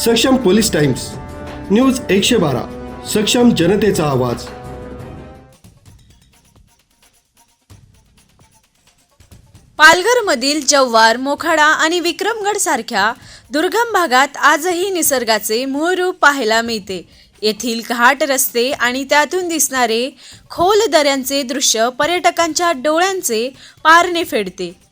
सक्षम police times, news 112, सक्षम जनतेचा आवाज. पालघरमधील जव्हार, मोखाडा आणि विक्रमगड सारख्या दुर्गम भागात आजही निसर्गाचे मूळ रूप पाहायला मिळते. येथील घाट रस्ते आणि त्यातून दिसणारे खोल दऱ्यांचे दृश्य पर्यटकांच्या डोळ्यांचे पारणे फेडते.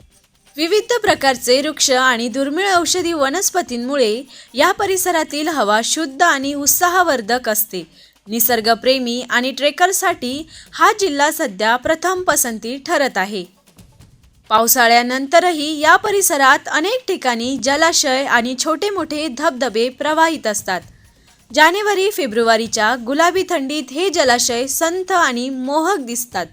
विविध प्रकारचे वृक्ष आणि दुर्मिळ औषधी वनस्पतींमुळे या परिसरातील हवा शुद्ध आणि उत्साहवर्धक असते. निसर्गप्रेमी आणि ट्रेकरसाठी हा जिल्हा सध्या प्रथम पसंती ठरत आहे. पावसाळ्यानंतरही या परिसरात अनेक ठिकाणी जलाशय आणि छोटे मोठे धबधबे प्रवाहित असतात. जानेवारी-फेब्रुवारीच्या गुलाबी थंडीत हे जलाशय संथ आणि मोहक दिसतात.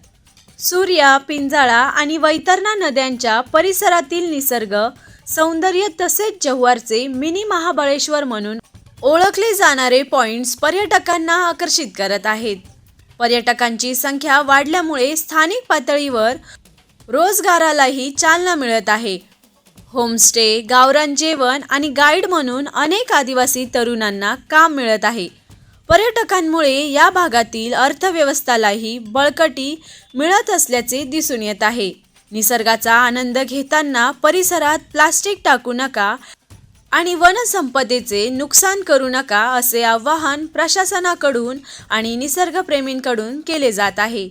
सूर्या, पिंजाळा आणि वैतरणा नद्यांच्या परिसरातील निसर्ग सौंदर्य तसेच जव्हारचे मिनी महाबळेश्वर म्हणून ओळखले जाणारे पॉइंट्स पर्यटकांना आकर्षित करत आहेत. पर्यटकांची संख्या वाढल्यामुळे स्थानिक पातळीवर रोजगारालाही चालना मिळत आहे. होमस्टे, गावरान जेवण आणि गाईड म्हणून अनेक आदिवासी तरुणांना काम मिळत आहे. पर्यटकांमुळे या भागातील अर्थव्यवस्थेलाही बळकटी मिळत असल्याचे दिसून येत आहे. निसर्गाचा आनंद घेताना परिसरात प्लास्टिक टाकू नका आणि वनसंपदेचे नुकसान करू नका असे आवाहन प्रशासनाकडून आणि निसर्गप्रेमींकडून केले जात आहे.